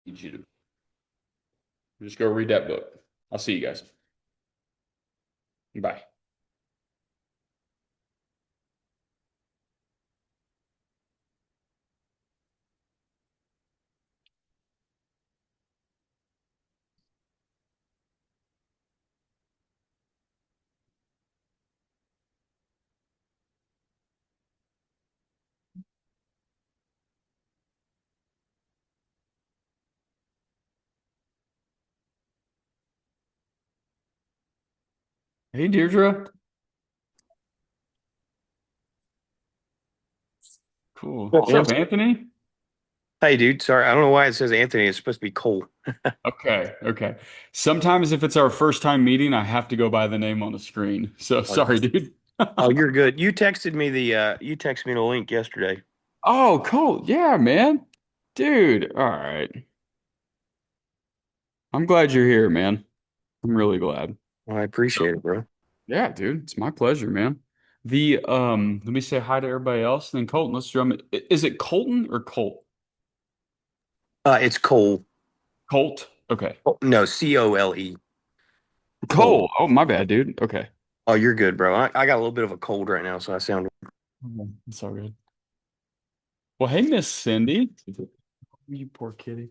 Need you to just go read that book. I'll see you guys. Bye. Hey, Deirdre. Cool. What's What's up, up? Anthony? Hey, dude. Sorry, I don't know why it says Anthony. It's supposed to be Cole. Okay, okay. Sometimes if it's our first time meeting, I have to go by the name on the screen. So Oh, sorry, dude. you're good. You texted me the link yesterday. Oh, cool. Yeah, man. Dude, all right. I'm glad you're here, man. I'm really glad. Well, I appreciate it, bro. Yeah, dude, it's my pleasure, man. Let me say hi to everybody else, and then Colton, let's drum it. Is it Colton or Colt? It's Cole. Colt. Okay. Oh, no, Cole. Cole. Cole. Oh, my bad, dude. Okay. Oh, you're good, bro. I got a little bit of a cold right now, so I sound. Mhm. It's all good. Well, hey, Miss Cindy. You poor kitty.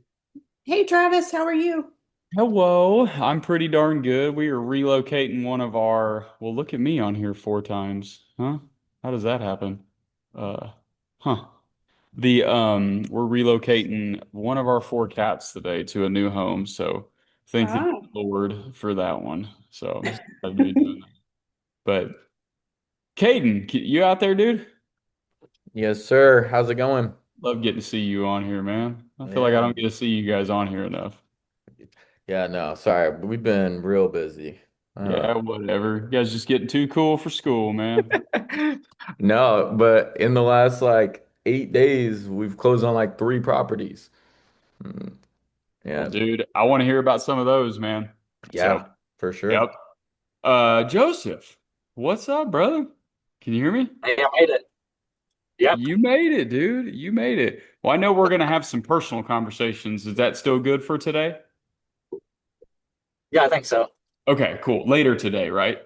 Hey Travis, how are you? Hello. I'm pretty darn good. We are relocating one of our, well, look at me on here 4 times. Huh? How does that happen? Uh, huh. We're relocating one of our 4 cats today to a new home, so thank the good Wow. Lord for that one. So I'm excited to be doing that. But Caden, you out there, dude? Yes, sir. How's it going? Love getting to see you on here, man. I feel like I Yeah. don't get to see you guys on here enough. Yeah, no, sorry. We've been real busy. Yeah, whatever. You guys just getting too cool for school, man. No, but in the last like 8 days, we've closed on like 3 properties. Mm, Well, yeah. dude, I want to hear about some of those, man. So, Yeah, for sure. yep. Joseph, what's up, brother? Can you hear me? Hey, I made it. Yep. You made it, dude. You made it. Well, I know we're gonna have some personal conversations. Is that still good for today? Yeah, I think so. Okay, cool. Later today, right?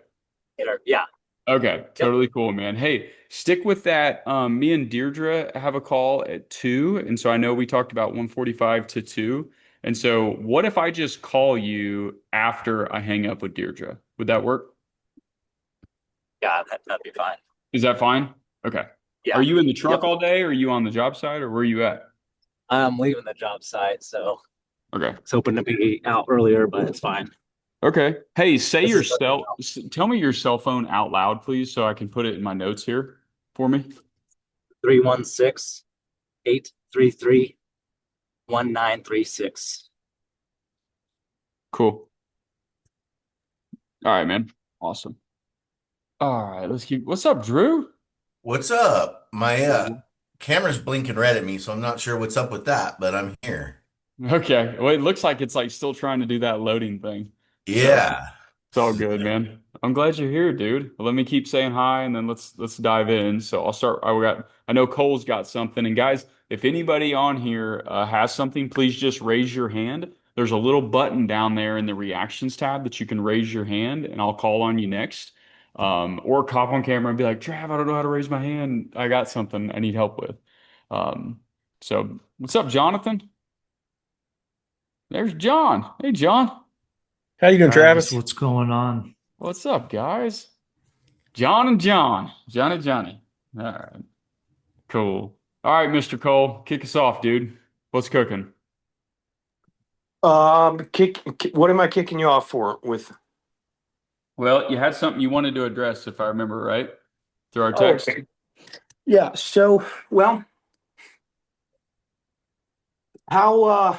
Yeah. Okay, Yep. totally cool, man. Hey, stick with that. Me and Deirdre have a call at 2, and so I know we talked about 1:45 to 2. And so what if I just call you after I hang up with Deirdre? Would that work? Yeah, that'd be fine. Is that fine? Okay. Are Yeah. you in the Yep. truck all day? Or are you on the job site or where are you at? I'm leaving the job site, so Okay. I was hoping to be out earlier, but it's fine. Okay. Hey, say This your is tell me your cell phone out loud, please, so I can put it in my notes here for me. 316-833-1936. Cool. All right, man. Awesome. All right, let's keep. What's up, Drew? What's up? My Cool. camera's blinking red at me, so I'm not sure what's up with that, but I'm here. Okay. Well, it looks like it's like still trying to do that loading thing. So Yeah. it's all good, man. I'm glad you're here, dude. Well, let me keep saying hi and then let's dive in. So I'll start. I know Cole's got something. And guys, if anybody on here has something, please just raise your hand. There's a little button down there in the reactions tab that you can raise your hand and I'll call on you next. Or cop on camera and be like, Trav, I don't know how to raise my hand. I got something I need help with. Um, so what's up, Jonathan? There's John. Hey, John. How you doing, Travis, Travis? what's going on? What's up, guys? John and John. Johnny, Johnny. All right. Cool. All right, Mr. Cole, kick us off, dude. What's cooking? What am I kicking you off for? With Well, you had something you wanted to address, if I remember right, through our oh, text. okay. Yeah. So, well, how uh,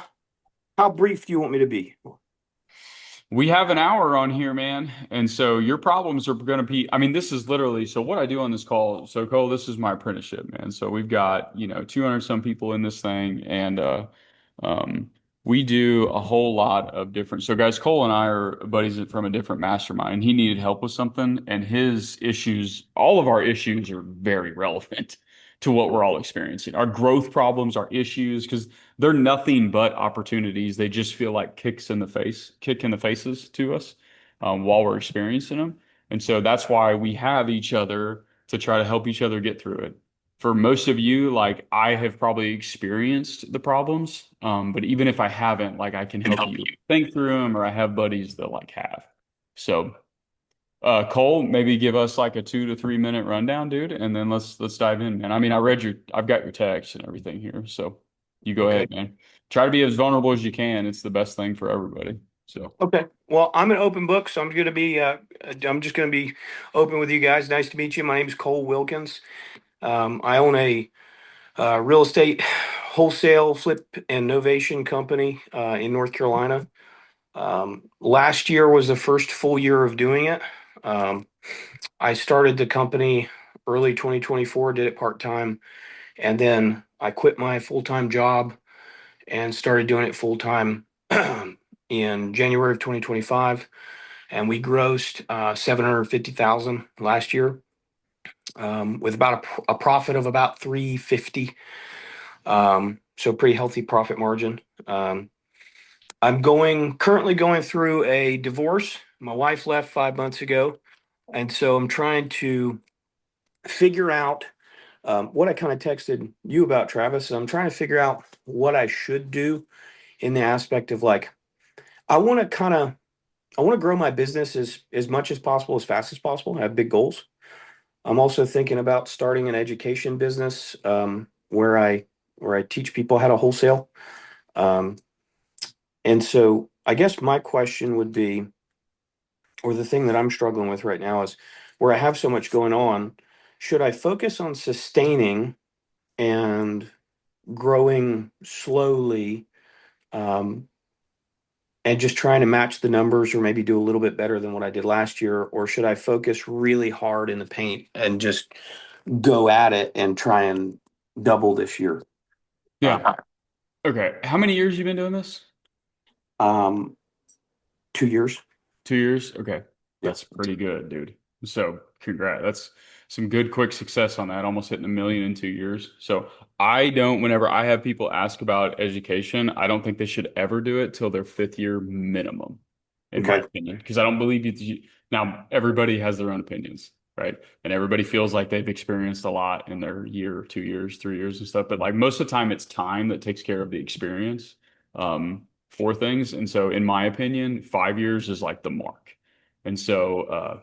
how brief do you want me to be? We have an hour on here, man. And so your problems are going to be, I mean, this is literally, so what I do on this call, so Cole, this is my apprenticeship, man. So we've got, 200 some people in this thing and um we do a whole lot of different. So guys, Cole and I are buddies from a different mastermind. He needed help with something and his issues, all of our issues are very relevant to what we're all experiencing. Our growth problems, our issues, because they're nothing but opportunities. They just feel like kick in the faces to us while we're experiencing them. And so that's why we have each other to try to help each other get through it. For most of you, like I have probably experienced the problems, but even if I haven't, like I can help you think through them, or I have buddies that like have. So, Cole, maybe give us like a 2 to 3 minute rundown, dude, and then let's dive in, man. I mean, I've got your text and everything here, so you go Okay. ahead, man. Try to be as vulnerable as you can. It's the best thing for everybody. So, Okay. Well, I'm an open book, so I'm just gonna be open with you guys. Nice to meet you. My name is Cole Wilkins. I own a real estate wholesale flip and novation company in North Carolina. Last year was the first full year of doing it. Um, I started the company early 2024, did it part time, and then I quit my full time job and started doing it full time in January of 2025. And we grossed 750,000 last year, with about a profit of about 350. So pretty healthy profit margin. I'm currently going through a divorce. My wife left 5 months ago, and so I'm trying to figure out what I kind of texted you about, Travis. I'm trying to figure out what I should do in the aspect of like I want to kind of I want to grow my business as much as possible, as fast as possible. I have big goals. I'm also thinking about starting an education business where I teach people how to wholesale. Um, and so I guess my question would be, or the thing that I'm struggling with right now is where I have so much going on, should I focus on sustaining and growing slowly, um, and just trying to match the numbers or maybe do a little bit better than what I did last year? Or should I focus really hard in the paint and just go at it and try and double this year? yeah. Okay. How many years you been doing this? Um, 2 years. 2 years? Okay. Yeah. That's pretty good, dude. So congrats. That's some good quick success on that, almost hitting 1 million in 2 years. So whenever I have people ask about education, I don't think they should ever do it till their 5th year minimum, in my Okay. opinion. Because I don't believe now everybody has their own opinions, right? And everybody feels like they've experienced a lot in their year, 2 years, 3 years and stuff. But like most of the time it's time that takes care of the experience. For things. And so, in my opinion, 5 years is like the mark. And so,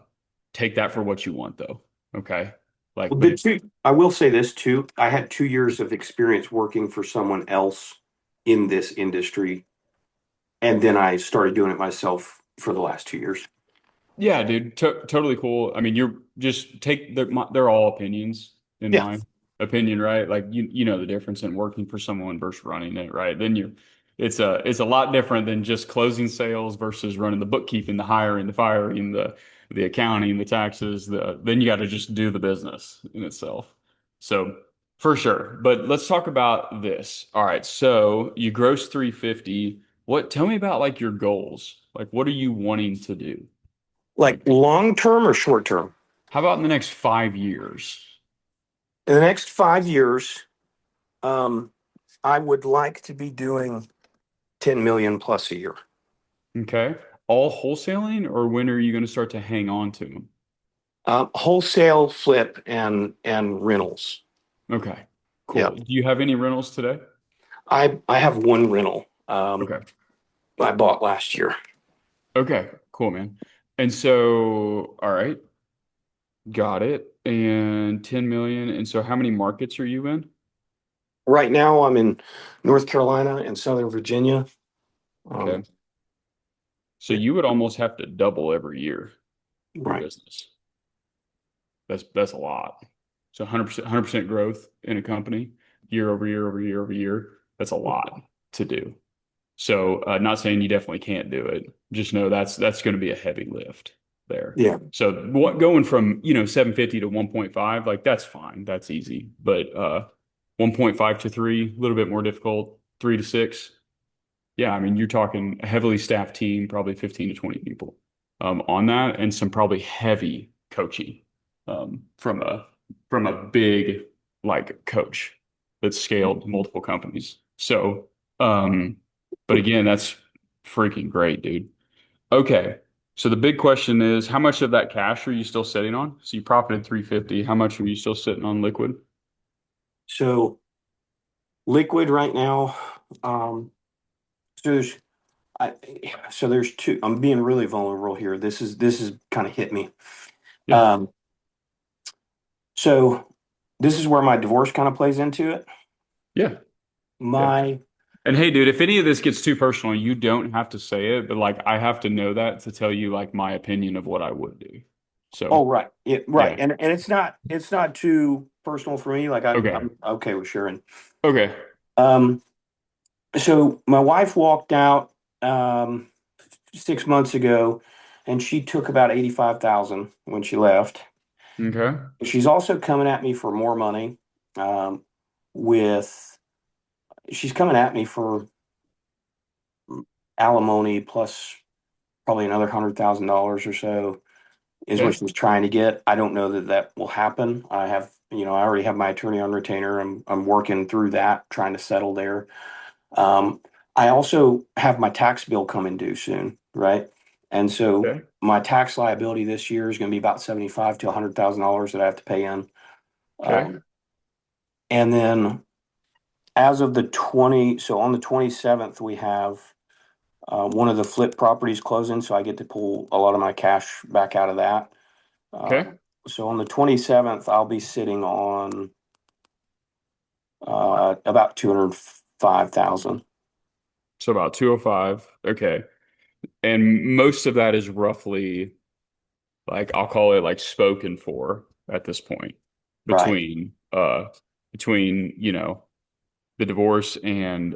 take that for what you want, though. Okay. Like, Well, but I will say this too. I had 2 years of experience working for someone else in this industry, and then I started doing it myself for the last 2 years. yeah, dude, totally cool. I mean, you're just they're all opinions, in Yeah. my opinion, right? Like, you know the difference in working for someone versus running it, right? It's a lot different than just closing sales versus running the bookkeeping, the hiring, the firing, the accounting, the taxes. Then you got to just do the business in itself. So for sure. But let's talk about this. All right. So you gross 350. Tell me about like your goals. Like, what are you wanting to do? Like long term or short term? How about in the next 5 years? In the next 5 years, um, I would like to be doing 10 million plus a year. Okay. All wholesaling, or when are you going to start to hang on to them? Wholesale, flip, and rentals. Okay. Yeah. Cool. Do you have any rentals today? I have one rental Okay. I bought last year. Okay. Cool, man. And so, all right, got it. And 10 million. And so how many markets are you in? Right now, I'm in North Carolina and Southern Virginia. Okay. Um, So you would almost have to double every year your right. business. That's a lot. So 100% growth in a company year over year over year over year. That's a lot to do. So, not saying you definitely can't do it. Just know that's going to be a heavy lift there. Yeah. So going from 750 to 1.5, like that's fine, that's easy. But 1.5 to 3, a little bit more difficult. 3 to 6, yeah. I mean, you're talking a heavily staffed team, probably 15 to 20 people on that, and some probably heavy coaching from a big like coach that scaled multiple companies. So Um, but again, that's freaking great, dude. Okay. So the big question is, how much of that cash are you still sitting on? So you profited 350. How much are you still sitting on liquid? So liquid right now, um, so there's I so there's two. I'm being really vulnerable here. This is kind of hit me. Yeah. Um, so this is where my divorce kind of plays into it. Yeah. Yeah. My And hey, dude, if any of this gets too personal, you don't have to say it, but like I have to know that to tell you like my opinion of what I would do. Oh, So, right. Right. yeah. And it's not too personal for me. Like Okay. I'm okay with sharing. Okay. Um, so my wife walked out um 6 months ago, and she took about 85,000 when she left. Okay. She's also coming at me for more money. Um, with she's coming at me for alimony plus probably another $100,000 or so is what Okay. she's trying to get. I don't know that that will happen. I already have my attorney on retainer. I'm working through that, trying to settle there. Um, I also have my tax bill coming due soon, right? And so Okay. my tax liability this year is going to be about 75 to $100,000 that I have to pay in. Okay. Um, and then as of so on the 27th, we have one of the flip properties closing, so I get to pull a lot of my cash back out of that. Okay. So on the 27th, I'll be sitting on about 205,000. So about 205. Okay. And most of that is roughly like I'll call it like spoken for at this point Right, between you know the divorce and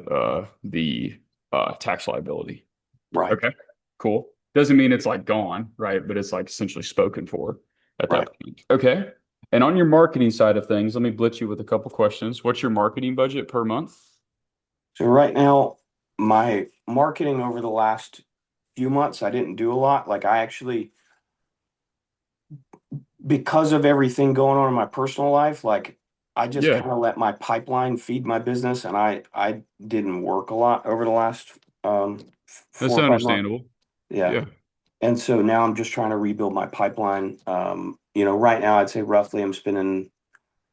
the tax liability. right, Okay, cool. Doesn't mean it's like gone, right? But it's like essentially spoken for at that right. point. Okay. And on your marketing side of things, let me blitz you with a couple questions. What's your marketing budget per month? So right now, my marketing over the last few months, I didn't do a lot. Like I actually, because of everything going on in my personal life, like I just Yeah, kind of let my pipeline feed my business, and I didn't work a lot over the last that's 4 or 5 months. understandable. Yeah. Yeah. And so now I'm just trying to rebuild my pipeline. Right now I'd say roughly I'm spending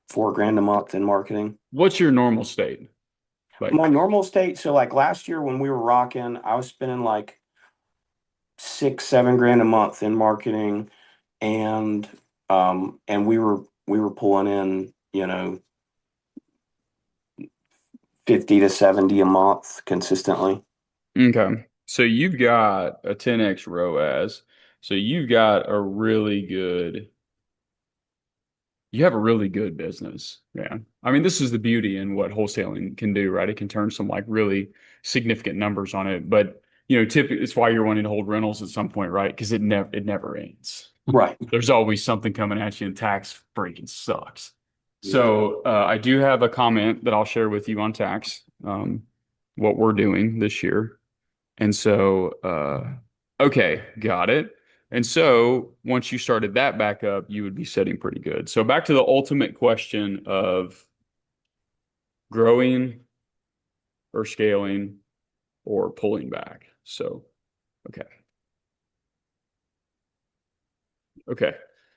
4 grand a month in marketing. What's your normal state? My Like, normal state, so like last year when we were rocking, I was spending like 6, 7 grand a month in marketing, and we were pulling in, 50 to 70 a month consistently. okay. So you've got a 10x ROAS. So you have a really good business. Yeah. I mean, this is the beauty in what wholesaling can do, right? It can turn some like really significant numbers on it. But, typically it's why you're wanting to hold rentals at some point, right? Because it never ends. Right. There's always something coming at you, and tax freaking sucks. Yeah. So I do have a comment that I'll share with you on tax, what we're doing this year. And so, okay, got it. And so once you started that back up, you would be sitting pretty good. So back to the ultimate question of growing or scaling or pulling back. So, okay. Okay.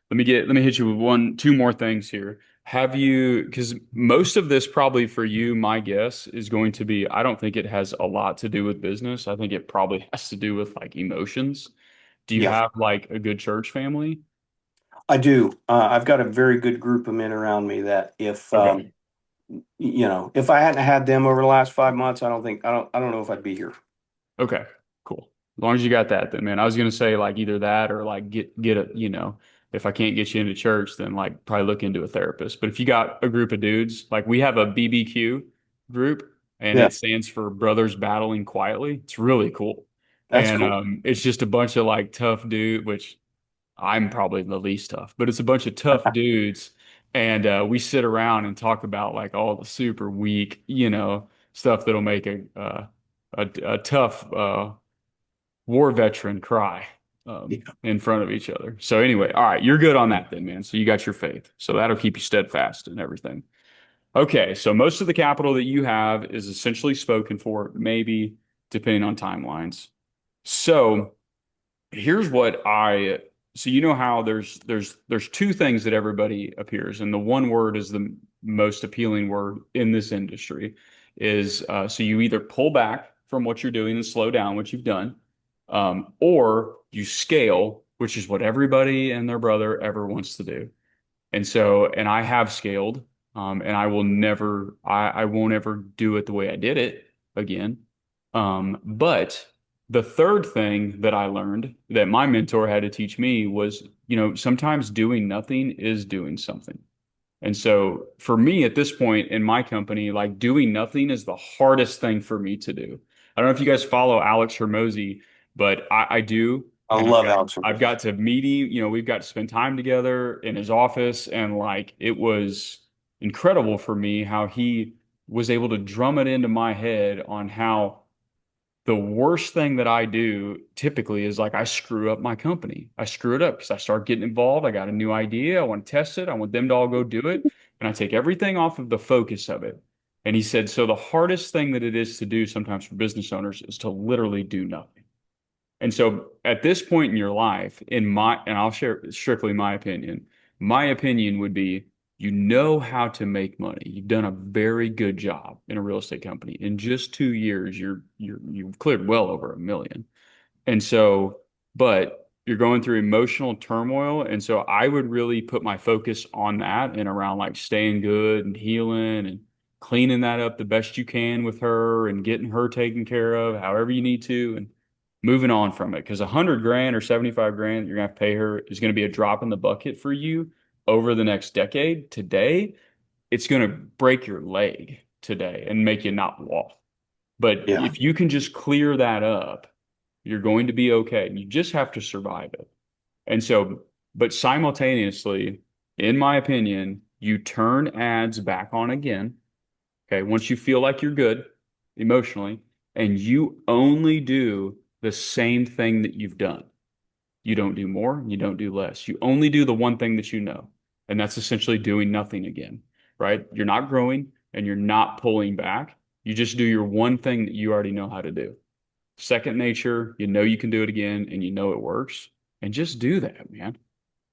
Let me hit you with two more things here. Because most of this probably for you, my guess is going to be, I don't think it has a lot to do with business. I think it probably has to do with like emotions. Do you Yeah, have like a good church family? I do. I've got a very good group of men around me that Okay. if I hadn't had them over the last 5 months, I don't know if I'd be here. Okay. Cool. As long as you got that, then man, I was gonna say like either that or like get a, if I can't get you into church, then like probably look into a therapist. But if you got a group of dudes, like we have a BBQ group and Yeah, it stands for Brothers Battling Quietly. It's really cool. that's And cool. it's just a bunch of like tough dude, which I'm probably the least tough, but it's a bunch of tough dudes. And we sit around and talk about like all the super weak, stuff that'll make a tough war veteran cry Yeah. in front of each other. So anyway, all right, you're good on that then, man. So you got your faith. So that'll keep you steadfast and everything. Okay, so most of the capital that you have is essentially spoken for, maybe depending on timelines. So here's what I so you know how there's two things that everybody appears, and the one word is the most appealing word in this industry is so you either pull back from what you're doing and slow down what you've done, or you scale, which is what everybody and their brother ever wants to do. And so, and I have scaled, and I won't ever do it the way I did it again. But the third thing that I learned that my mentor had to teach me was, sometimes doing nothing is doing something. And so for me at this point in my company, like doing nothing is the hardest thing for me to do. I don't know if you guys follow Alex Hermosi, but I do. I And love Alex. I've got to meet him, we've got to spend time together in his office. And like it was incredible for me how he was able to drum it into my head on how the worst thing that I do typically is like I screw up my company. I screw it up because I start getting involved. I got a new idea. I want to test it. I want them to all go do it. And I take everything off of the focus of it. And he said, so the hardest thing that it is to do sometimes for business owners is to literally do nothing. And so at this point in your life, and I'll share strictly my opinion would be, how to make money. You've done a very good job in a real estate company. In just 2 years, you've cleared well over 1 million. And so, but you're going through emotional turmoil. And so I would really put my focus on that and around like staying good and healing and cleaning that up the best you can with her and getting her taken care of however you need to and moving on from it. Because 100 grand or 75 grand that you're gonna have to pay her is gonna be a drop in the bucket for you over the next decade. Today, it's gonna break your leg today and make you not walk. But Yeah. if you can just clear that up, you're going to be okay. You just have to survive it. And so, but simultaneously, in my opinion, you turn ads back on again. Okay. Once you feel like you're good emotionally, and you only do the same thing that you've done. You don't do more, you don't do less. You only do the one thing that you know. And that's essentially doing nothing again, right? You're not growing and you're not pulling back. You just do your one thing that you already know how to do. Second nature, you can do it again and you know it works. And just do that, man.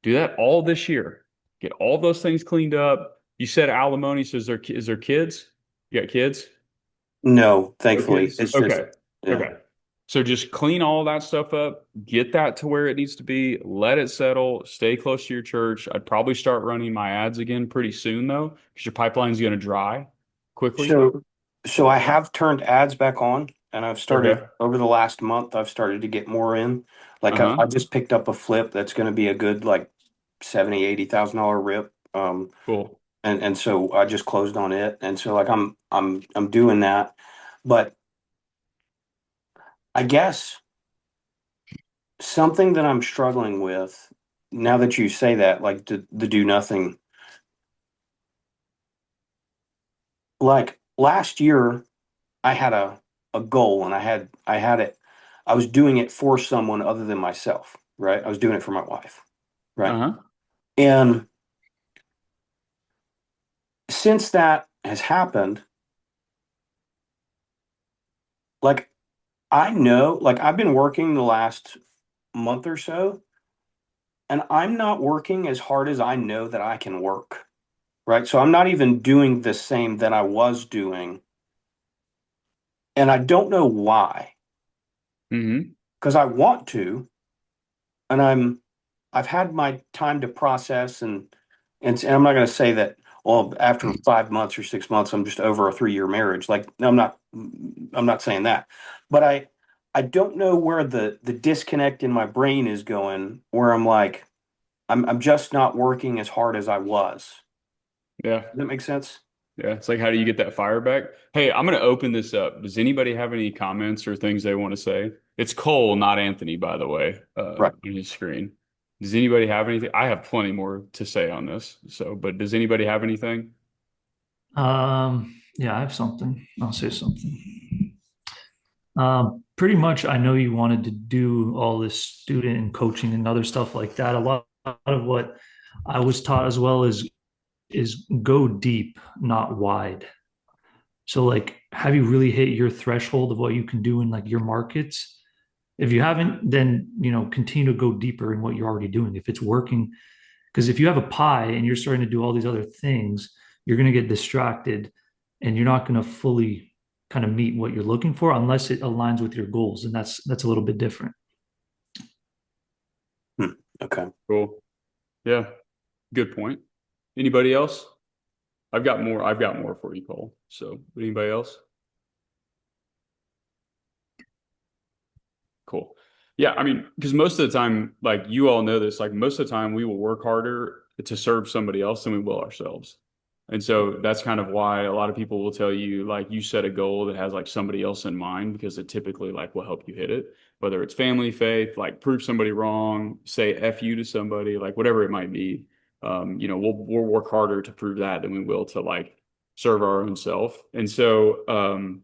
Do that all this year. Get all those things cleaned up. You said alimony, so is there kids? You got kids? No, No thankfully, kids? it's just Okay. yeah. Okay. So just clean all that stuff up, get that to where it needs to be, let it settle, stay close to your church. I'd probably start running my ads again pretty soon though, because your pipeline's going to dry quickly. So I have turned ads back on, and I've started Okay. over the last month. I've started to get more in. Like Uh-huh. I just picked up a flip that's going to be a good like 70, $80,000 rip. Cool. And so I just closed on it, and so like I'm doing that, but I guess something that I'm struggling with now that you say that, like the do nothing. Like last year, I had a goal, and I had it. I was doing it for someone other than myself, right? I was doing it for my wife, right? Uh-huh. And since that has happened, like I know, like I've been working the last month or so, and I'm not working as hard as I know that I can work, right? So I'm not even doing the same that I was doing, and I don't know why, Mm-hmm. because I want to, and I've had my time to process, and I'm not going to say that, well, after 5 months or 6 months I'm just over a 3 year marriage. Like no, I'm not saying that, but I don't know where the disconnect in my brain is going, where I'm like I'm just not working as hard as I was. Yeah. Does that make sense? Yeah. It's like, how do you get that fire back? Hey, I'm going to open this up. Does anybody have any comments or things they want to say? It's Cole, not Anthony, by the way, Right. on his screen. Does anybody have anything? I have plenty more to say on this. So, but does anybody have anything? Yeah, I have something. I'll say something. Pretty much, I know you wanted to do all this student and coaching and other stuff like that. A lot of what I was taught as well is is go deep, not wide. So like, have you really hit your threshold of what you can do in like your markets? If you haven't, then continue to go deeper in what you're already doing. If it's working, because if you have a pie and you're starting to do all these other things, you're going to get distracted and you're not going to fully kind of meet what you're looking for unless it aligns with your goals. And that's a little bit different. Okay. Cool. Yeah. Good point. Anybody else? I've got more for you, Cole. So, anybody else? Cool. Yeah, I mean, because most of the time, like you all know this, like most of the time we will work harder to serve somebody else than we will ourselves. And so that's kind of why a lot of people will tell you, like, you set a goal that has like somebody else in mind because it typically like will help you hit it, whether it's family, faith, like prove somebody wrong, say F you to somebody, like whatever it might be. We'll work harder to prove that than we will to like serve our own self. And so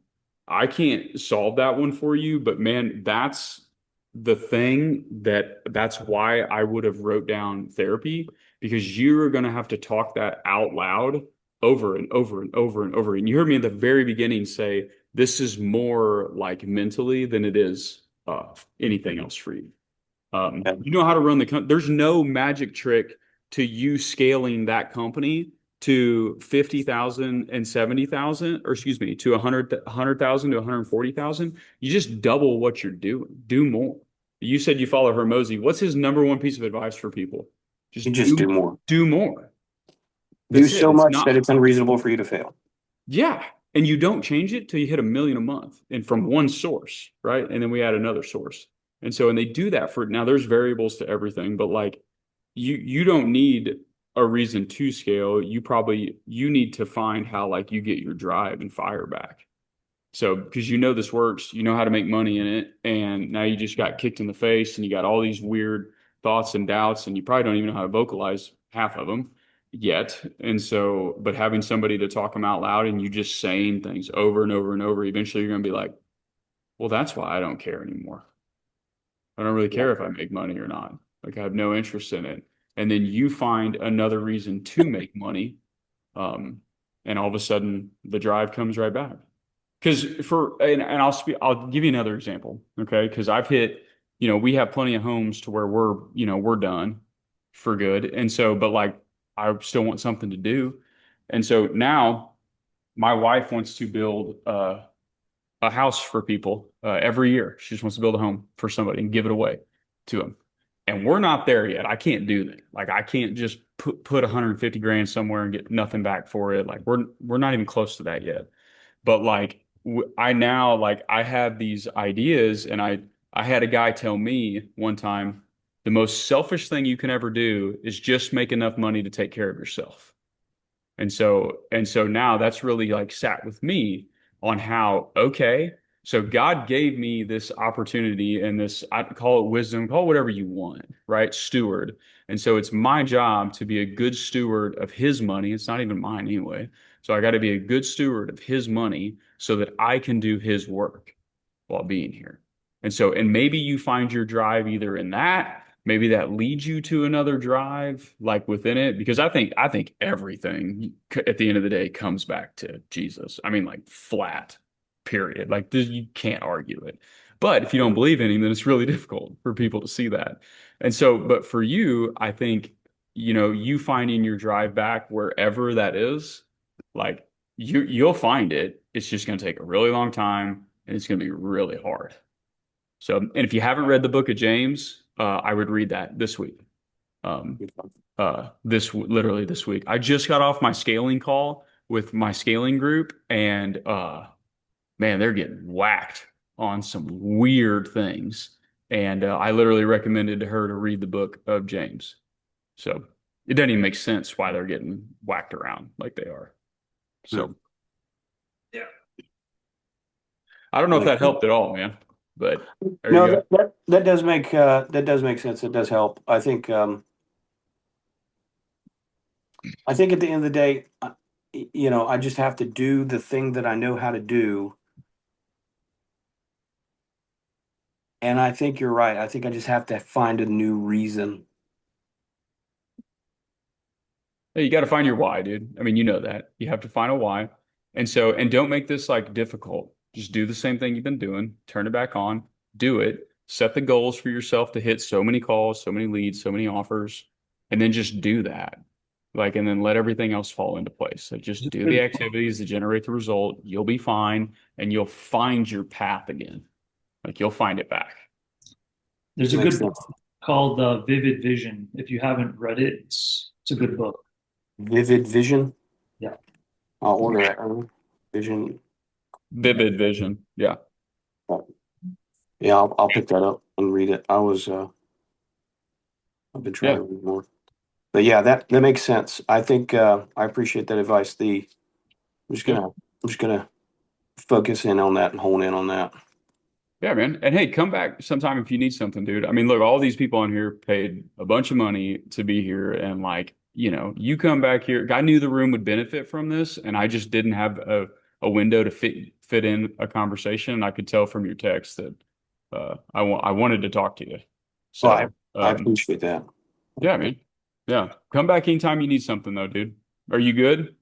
I can't solve that one for you, but man, that's the thing that's why I would have wrote down therapy because you're going to have to talk that out loud over and over and over and over. And you heard me at the very beginning say this is more like mentally than it is anything else for you. You know how to run the company. There's no magic trick to you scaling that company to 50,000 and 70,000, or excuse me, to 100,000 to 140,000. You just double what you're doing. Do more. You said you follow Hormozi. What's his number one piece of advice for people? You just do more. Do more. Do That's it. so It's much not, that it's unreasonable for you to fail. yeah. And you don't change it till you hit 1 million a month and from one source, right? And then we add another source. And they do that for now. There's variables to everything, but like you don't need a reason to scale. You need to find how like you get your drive and fire back. So because this works, you know how to make money in it, and now you just got kicked in the face and you got all these weird thoughts and doubts, and you probably don't even know how to vocalize half of them yet. And so, but having somebody to talk them out loud and you just saying things over and over and over, eventually you're going to be like, well, that's why I don't care anymore. I don't really care if I make money or not. Like I have no interest in it. And then you find another reason to make money. And all of a sudden the drive comes right back. Because I'll give you another example, okay? Because I've hit, we have plenty of homes to where we're done for good. And so, but like I still want something to do. And so now my wife wants to build a house for people every year. She just wants to build a home for somebody and give it away to them. And we're not there yet. I can't do that. Like I can't just put 150 grand somewhere and get nothing back for it. Like we're not even close to that yet. But like I have these ideas, and I had a guy tell me one time the most selfish thing you can ever do is just make enough money to take care of yourself. And so now that's really like sat with me on how, okay, so God gave me this opportunity and this, I call it wisdom, call it whatever you want, right? Steward. And so it's my job to be a good steward of his money. It's not even mine anyway. So I got to be a good steward of his money so that I can do his work while being here. And maybe you find your drive either in that, maybe that leads you to another drive like within it, because I think everything at the end of the day comes back to Jesus. I mean, like flat, period. Like you can't argue it. But if you don't believe in him, then it's really difficult for people to see that. And so, but for you, I think, you finding your drive back wherever that is, like you'll find it. It's just going to take a really long time and it's going to be really hard. So, and if you haven't read the book of James, I would read that this week. Literally this week. I just got off my scaling call with my scaling group, and man, they're getting whacked on some weird things. And I literally recommended to her to read the book of James. So it doesn't even make sense why they're getting whacked around like they are. So yeah, I don't know if that helped at all, man. But there you No, go. that does make sense. It does help. I think at the end of the day, I just have to do the thing that I know how to do. And I think you're right. I think I just have to find a new reason. Hey, you got to find your why, dude. I mean, you know that. You have to find a why. And so, and don't make this like difficult. Just do the same thing you've been doing, turn it back on, do it, set the goals for yourself to hit so many calls, so many leads, so many offers, and then just do that. Like, and then let everything else fall into place. So just do the activities that generate the result. You'll be fine and you'll find your path again. Like, you'll find it back. There's a Makes good sense. book called Vivid Vision. If you haven't read it, it's a good book. Vivid Vision. Yeah. I'll order that. Vision. Vivid vision. Yeah. Yeah, I'll pick that up and read it. I've been trying Yeah. to read more. But yeah, that makes sense. I think I appreciate that advice. I'm just Good. gonna I'm just gonna focus in on that and hone in on that. Yeah, man. And hey, come back sometime if you need something, dude. I mean, look, all these people on here paid a bunch of money to be here. And like, you come back here. I knew the room would benefit from this, and I just didn't have a window to fit in a conversation. And I could tell from your text that I wanted to talk to you. Well, So I appreciate that. yeah, man. Yeah. Come back anytime you need something though, dude. Are you good?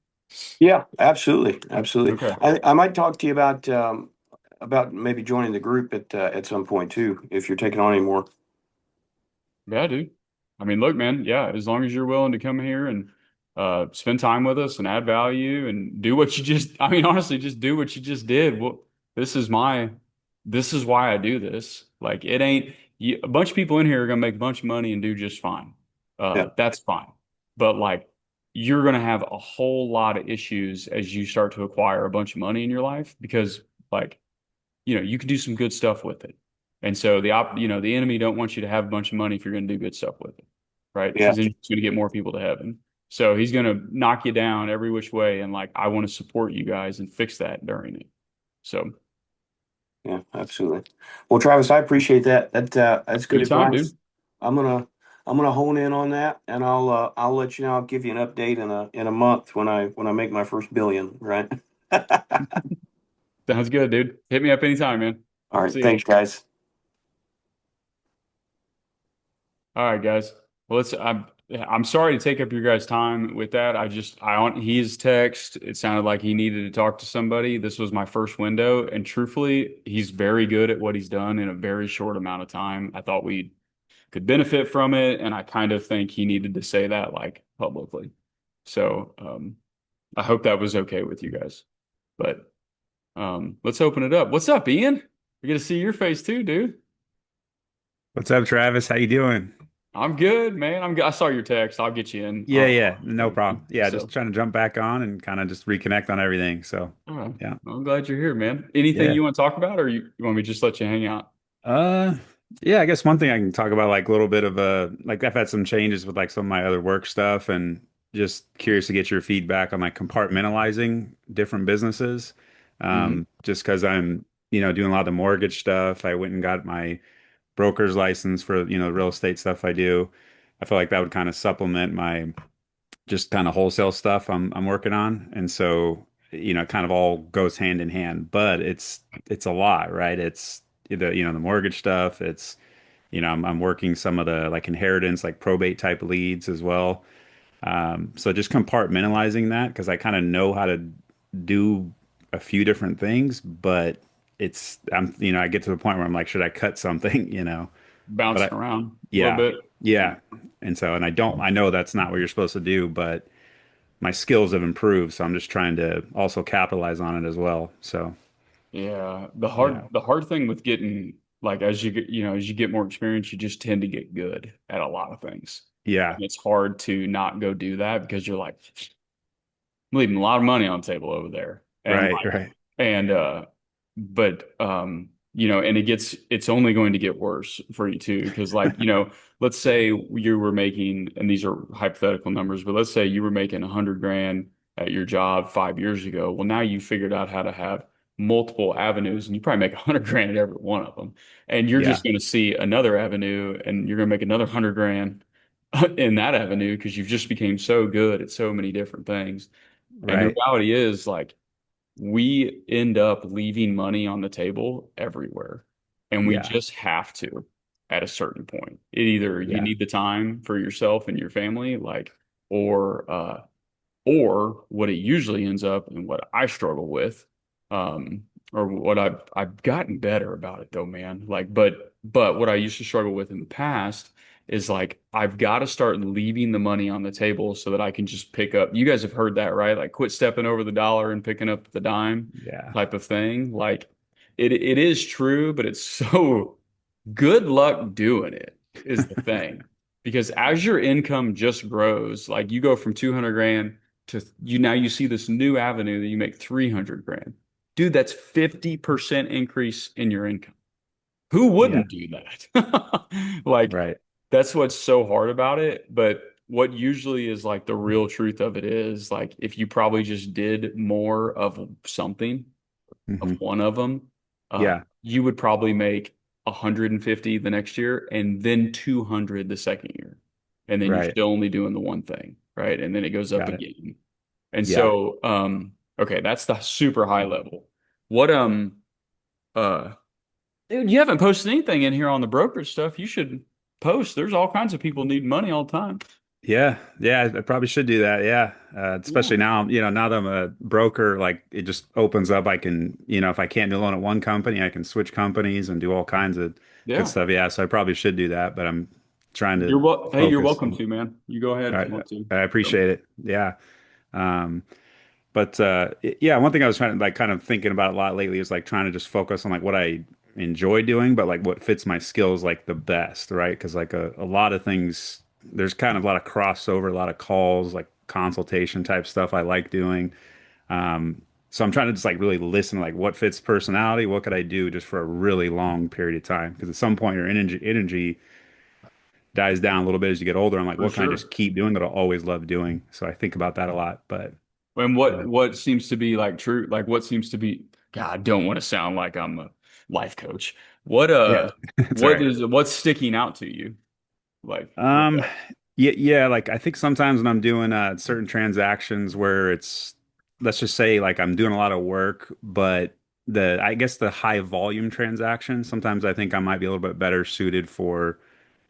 Yeah, absolutely, absolutely. Okay. I might talk to you about maybe joining the group at some point too, if you're taking on any more. Yeah, dude. I mean, look, man, yeah, as long as you're willing to come here and spend time with us and add value and do what you just, I mean, honestly, just do what you just did. Well, this is this is why I do this. Like, it ain't, a bunch of people in here are gonna make a bunch of money and do just fine. Yeah, That's fine. But like, you're gonna have a whole lot of issues as you start to acquire a bunch of money in your life because, like, you can do some good stuff with it. And so the enemy don't want you to have a bunch of money if you're going to do good stuff with it, right? yeah, Because then he's going to get more people to heaven. So he's going to knock you down every which way. And like, I want to support you guys and fix that during it. So yeah, absolutely. Well, Travis, I appreciate that. That's good anytime, advice. dude. I'm gonna I'm gonna hone in on that, and I'll let you know. I'll give you an update in a month when I make my first billion. Right. Sounds good, dude. Hit me up anytime, man. All right. See ya. Thanks, guys. All right, guys. Well, I'm sorry to take up your guys' time with that. I on his text. It sounded like he needed to talk to somebody. This was my first window, and truthfully, he's very good at what he's done in a very short amount of time. I thought we could benefit from it, and I kind of think he needed to say that like publicly. So, I hope that was okay with you guys. But let's open it up. What's up, Ian? We get to see your face too, dude. What's up, Travis? How you doing? I'm good, man. I saw your text. I'll get you in. Yeah, no problem. Yeah, just So, trying to jump back on and kind of just reconnect on everything. So, all right. yeah. I'm glad you're here, man. Anything Yeah. you want to talk about, or you want me to just let you hang out? Uh, yeah, I guess one thing I can talk about, like a little bit of like I've had some changes with like some of my other work stuff and just curious to get your feedback on like compartmentalizing different businesses. Hmm. Just because I'm, doing a lot of the mortgage stuff. I went and got my broker's license for, the real estate stuff I do. I feel like that would kind of supplement my just kind of wholesale stuff I'm working on. And so, it kind of all goes hand in hand, but it's a lot, right? It's the mortgage stuff. It's, I'm working some of the like inheritance, like probate type leads as well. So just compartmentalizing that because I kind of know how to do a few different things, but I get to the point where I'm like, should I cut something, But Bouncing around a little yeah, bit. yeah. And I know that's not what you're supposed to do, but my skills have improved, so I'm just trying to also capitalize on it as well. So, Yeah. yeah. The hard thing with getting like as you get more experience, you just tend to get good at a lot of things. Yeah. And it's hard to not go do that because you're like, I'm leaving a lot of money on the table over there. And Right, like, right. and but and it's only going to get worse for you too. Because like, let's say you were making, and these are hypothetical numbers, but let's say you were making 100 grand at your job 5 years ago. Well, now you figured out how to have multiple avenues and you probably make 100 grand at every one of them. And you're Yeah. just going to see another avenue and you're going to make another 100 grand in that avenue because you've just became so good at so many different things. And the Right. reality is, like, we end up leaving money on the table everywhere. And we Yeah. just have to at a certain point. It either you Yeah. need the time for yourself and your family, like, or what it usually ends up and what I struggle with, or what I've gotten better about it though, man. Like, but what I used to struggle with in the past is like I've got to start leaving the money on the table so that I can just pick up. You guys have heard that, right? Like quit stepping over the dollar and picking up the dime Yeah. type of thing. Like it is true, but it's so good luck doing it is the thing. Because as your income just grows, like you go from 200 grand to now you see this new avenue that you make 300 grand. Dude, that's 50% increase in your income. Who Yeah. wouldn't do that? Like Right. that's what's so hard about it. But what usually is like the real truth of it is like if you probably just did more of something, of Hmm. one of them, Yeah. you would probably make 150 the next year and then 200 the second year. And then you're Right. still only doing the one thing, right? And then it goes up Got it. again. And Yeah. so, okay, that's the super high level. What, uh, dude, you haven't posted anything in here on the brokerage stuff. You should post. There's all kinds of people need money all the time. Yeah. Yeah. I probably should do that. Yeah. Especially Yeah. now, now that I'm a broker, like it just opens up. I can, if I can't do a loan at one company, I can switch companies and do all kinds of good Yeah. stuff. Yeah. So I probably should do that, but I'm trying to Hey, you're focus welcome on, to, man. You go ahead if you I, want to. I appreciate it. Yeah. Um, But yeah, one thing I was trying to like kind of thinking about a lot lately is like trying to just focus on like what I enjoy doing, but like what fits my skills like the best, right? Because like a lot of things, there's kind of a lot of crossover, a lot of calls, like consultation type stuff I like doing. So I'm trying to just like really listen, like what fits personality, what could I do just for a really long period of time? Because at some point your energy dies down a little bit as you get older. I'm like, For what can I sure. just keep doing that I'll always love doing? So I think about that a lot, but. And uh, what seems to be like true, like what seems to be, God, I don't want to sound like I'm a life coach. What Yeah, that's all right. what's sticking out to you? Like with Um, that? yeah, like I think sometimes when I'm doing certain transactions where it's, let's just say like I'm doing a lot of work, but I guess the high volume transactions, sometimes I think I might be a little bit better suited for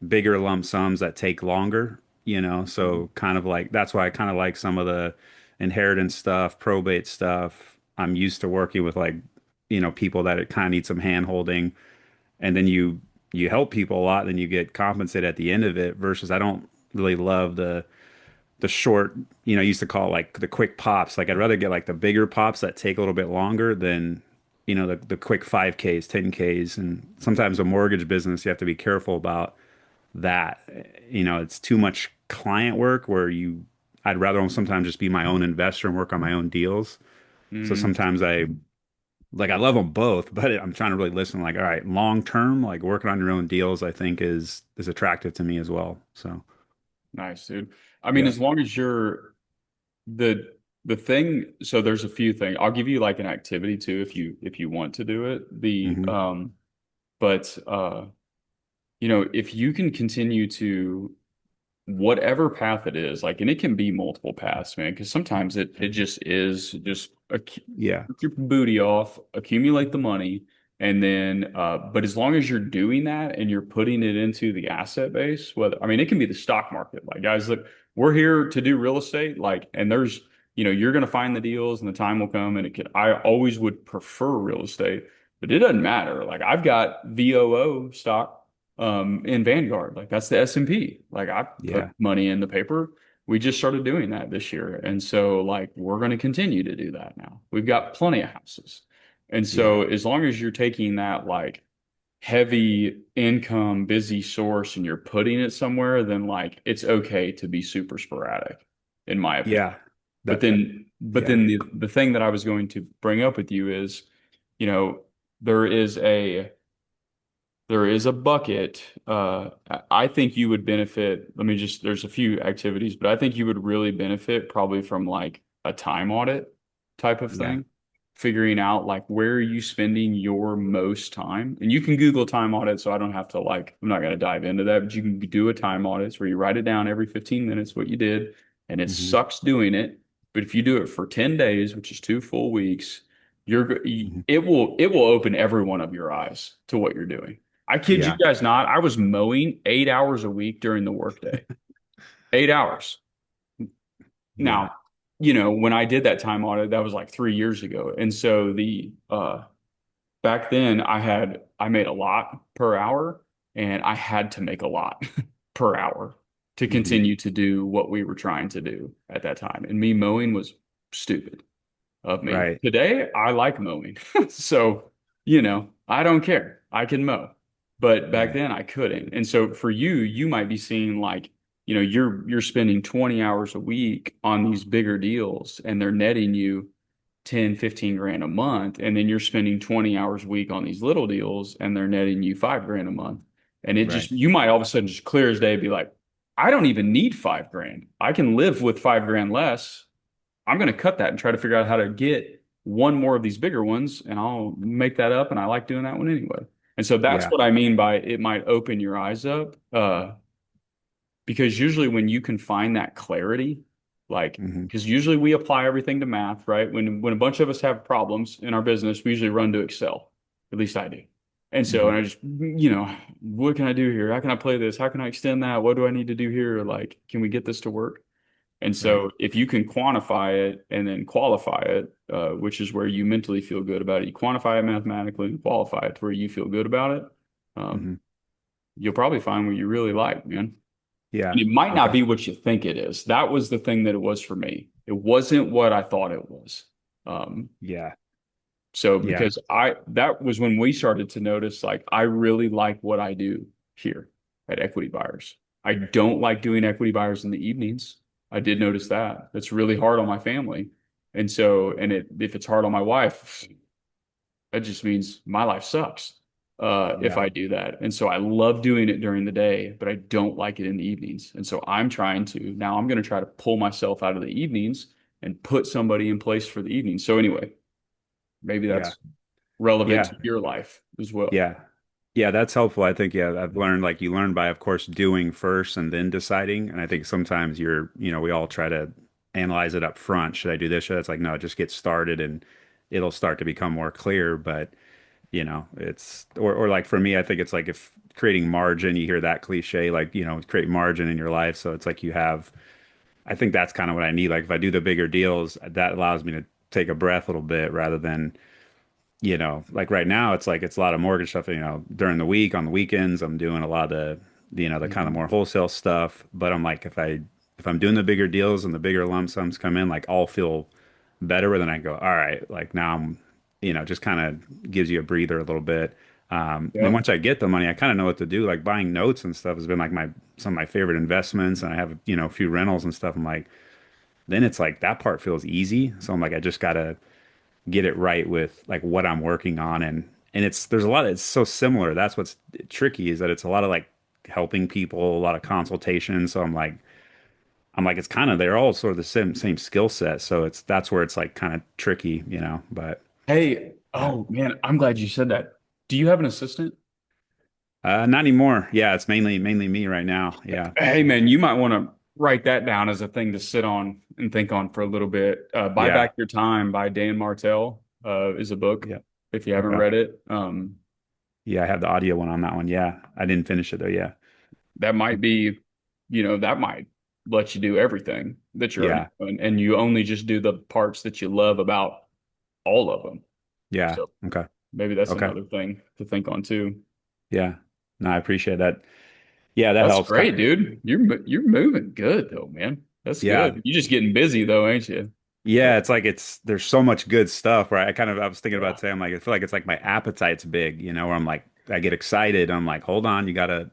bigger lump sums that take longer. Mhm. So kind of like that's why I kind of like some of the inheritance stuff, probate stuff. I'm used to working with like, people that it kind of need some hand holding, and then you help people a lot, then you get compensated at the end of it. Versus I don't really love the short, I used to call it like the quick pops. Like I'd rather get like the bigger pops that take a little bit longer than the quick 5Ks, 10Ks. And sometimes a mortgage business, you have to be careful about that. It's too much client work where I'd rather sometimes just be my own investor and work on my own deals. So Mhm. sometimes I love them both, but I'm trying to really listen. Like, all right, long term, like working on your own deals, I think is attractive to me as well. So Nice, dude. I mean, yeah. as long as you're the thing, so there's a few things. I'll give you like an activity too if you want to do it. Hmm. But if you can continue to whatever path it is, like, and it can be multiple paths, man, because sometimes it just is just Yeah. keep your booty off, accumulate the money, and then but as long as you're doing that and you're putting it into the asset base, whether I mean it can be the stock market. Like guys, look, we're here to do real estate, like, and there's you're gonna find the deals and the time will come and it could I always would prefer real estate, but it doesn't matter. Like I've got VOO stock in Vanguard. Like that's the S&P. Like I put Yeah. money in the paper. We just started doing that this year. And so like we're going to continue to do that now. We've got plenty of houses. And Yeah. so as long as you're taking that like heavy income busy source and you're putting it somewhere, then like it's okay to be super sporadic, in my opinion. Yeah. But That then yeah. the thing that I was going to bring up with you is, you know, there is a there is a bucket. I think you would benefit. There's a few activities, but I think you would really benefit probably from like a time audit type of Yeah. thing, figuring out like where are you spending your most time. And you can Google time audit, so I don't have to like, I'm not going to dive into that, but you can do a time audit where you write it down every 15 minutes what you did, and it Hmm. sucks doing it. But if you do it for 10 days, which is 2 full weeks, Hmm. it will open every one of your eyes to what you're doing. I kid you Yeah. guys not. I was mowing 8 hours a week during the workday. 8 hours. Yeah. Now, when I did that time audit, that was like 3 years ago. And so back then I made a lot per hour and I had to make a lot per hour to Hmm. continue to do what we were trying to do at that time. And me mowing was stupid of me. Right. Today, I like mowing. So, I don't care. I can mow. But back Right. then I couldn't. And so for you, you might be seeing like, you're spending 20 hours a week on these bigger deals and they're netting you 10, 15 grand a month. And then you're spending 20 hours a week on these little deals and they're netting you 5 grand a month. And Right. you might all of a sudden just clear as day be like, I don't even need 5 grand. I can live with 5 grand less. I'm going to cut that and try to figure out how to get one more of these bigger ones, and I'll make that up. And I like doing that one anyway. And so that's Yeah. what I mean by it might open your eyes up. Because usually when you can find that clarity, like, Hmm. because usually we apply everything to math, right? When a bunch of us have problems in our business, we usually run to Excel. At least I do. And so, Hmm. and I just, what can I do here? How can I play this? How can I extend that? What do I need to do here? Like, can we get this to work? And Right. so if you can quantify it and then qualify it, which is where you mentally feel good about it, you quantify it mathematically and qualify it to where you feel good about it, um, Hmm. you'll probably find what you really like, man. And Yeah. it might not Okay. be what you think it is. That was the thing that it was for me. It wasn't what I thought it was. Um, Yeah. so Yeah. because that was when we started to notice, like, I really like what I do here at Equity Buyers. I don't like doing equity buyers in the evenings. I did notice that. That's really hard on my family. And so, if it's hard on my wife, that just means my life sucks if Yeah. I do that. And so I love doing it during the day, but I don't like it in the evenings. And so I'm going to try to pull myself out of the evenings and put somebody in place for the evenings. So anyway, maybe Yeah. that's relevant Yeah. to your life as well. Yeah. Yeah, that's helpful. I think, yeah, I've learned like you learn by, of course, doing first and then deciding. And I think sometimes we all try to analyze it up front. Should I do this? Should I? It's like, no, just get started and it'll start to become more clear. But, or like for me, I think it's like if creating margin, you hear that cliche, like, create margin in your life. So it's like I think that's kind of what I need. Like if I do the bigger deals, that allows me to take a breath a little bit rather than like right now, it's like it's a lot of mortgage stuff, during the week, on the weekends, I'm doing a lot of the kind of Mhm. more wholesale stuff. But I'm like, if I'm doing the bigger deals and the bigger lump sums come in, like I'll feel better. Then I go, all right, like now just kind of gives you a breather a little bit. And then Yep. once I get the money, I kind of know what to do. Like buying notes and stuff has been like some of my favorite investments. And I have, a few rentals and stuff. I'm like, then it's like that part feels easy. So I'm like, I just gotta get it right with like what I'm working on and there's a lot it's so similar. That's what's tricky is that it's a lot of like helping people, a lot of consultation. So I'm like it's kind of they're all sort of the same skill set. So that's where it's like kind of tricky. But Hey, yeah. oh man, I'm glad you said that. Do you have an assistant? Not anymore. Yeah, it's mainly me right now. Yeah. Hey man, you might want to write that down as a thing to sit on and think on for a little bit. Buy Yeah. Back Your Time by Dan Martell is a book Yeah. if you haven't Okay. read it. Yeah, I have the audio one on that one. Yeah. I didn't finish it though. Yeah. That might be, that might let you do everything that you're already Yeah. doing, and you only just do the parts that you love about all of them. Yeah. So Okay. maybe that's Okay. another thing to think on too. Yeah. No, I appreciate that. Yeah, that That's helps kind great, dude. You're moving good though, man. That's yeah. good. You're just getting busy though, ain't you? Yeah, it's like there's so much good stuff, right? I was thinking about Yeah. today, I'm like, I feel like it's like my appetite's big, where I'm like, I get excited. I'm like, hold on, you gotta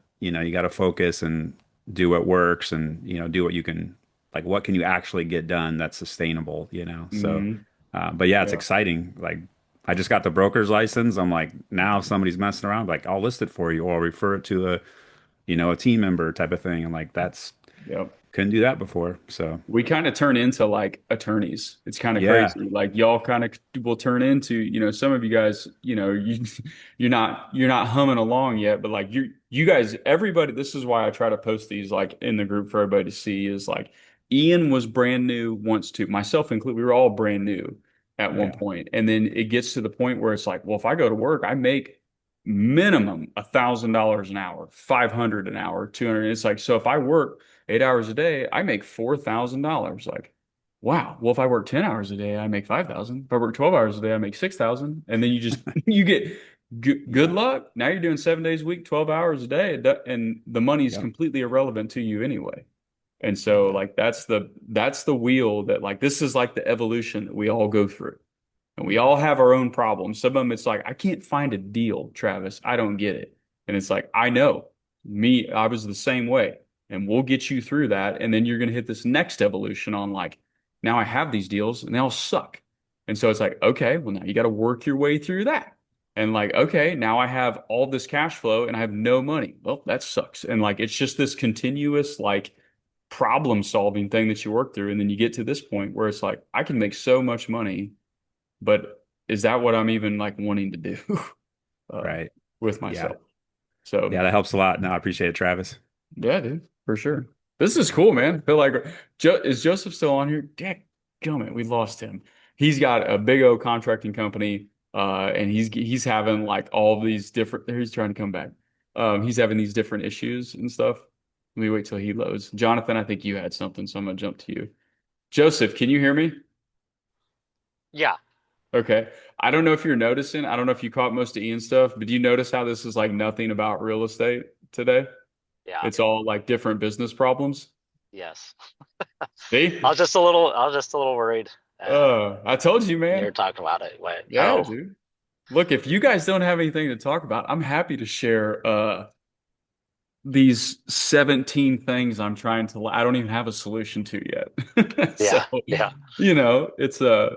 focus and do what works and, do what you can, like, what can you actually get done that's sustainable. So, Hmm. but yeah, it's Yeah. exciting. Like, I just got the broker's license. I'm like, now if somebody's messing around, like, I'll list it for you or I'll refer it to a team member type of thing. I'm like, Yep. couldn't do that before. So, We kind of turn into like attorneys. It's kind of yeah, crazy. Like y'all kind of will turn into, some of you guys, you're not humming along yet, but like you guys, everybody, this is why I try to post these like in the group for everybody to see is like Ian was brand new once too, myself included. We were all brand new at one yeah, point. And then it gets to the point where it's like, well, if I go to work, I make minimum $1,000 an hour, 500 an hour, 200. It's like, so if I work 8 hours a day, I make $4,000. Like, wow, well, if I work 10 hours a day, I make 5,000. If I work 12 hours a day, I make 6,000. And then you just, you get good Yeah. luck. Now you're doing 7 days a week, 12 hours a day, and the money is Yep. completely irrelevant to you anyway. And so like that's the wheel that like this is like the evolution that we all go through. And we all have our own problems. Some of them it's like, I can't find a deal, Travis. I don't get it. And it's like, I know. Me, I was the same way. And we'll get you through that. And then you're going to hit this next evolution on like, now I have these deals and they all suck. And so it's like, okay, well, now you got to work your way through that. And like, okay, now I have all this cash flow and I have no money. Well, that sucks. And like, it's just this continuous like problem solving thing that you work through. And then you get to this point where it's like, I can make so much money, but is that what I'm even like wanting to do uh, Right. with Yeah. myself? So Yeah, that helps a lot. No, I appreciate it, Travis. yeah, dude, for sure. This is cool, man. I feel like is Joseph still on here? Dadgummit, we lost him. He's got a big old contracting company, and he's having like all these different. He's trying to come back. He's having these different issues and stuff. Let me wait till he loads. Jonathan, I think you had something, so I'm gonna jump to you. Joseph, can you hear me? Yeah, Okay. I don't know if you're noticing. I don't know if you caught most of Ian's stuff, but do you notice how this is like nothing about real estate today? yeah, It's all like different business problems. yes. See? I was just a little worried I told you, when you man. were talking about it. But Yeah, dude. Look, if you guys don't have anything to talk about, I'm happy to share these 17 things I'm trying to I don't even have a solution to yet. So, yeah, yeah, it's uh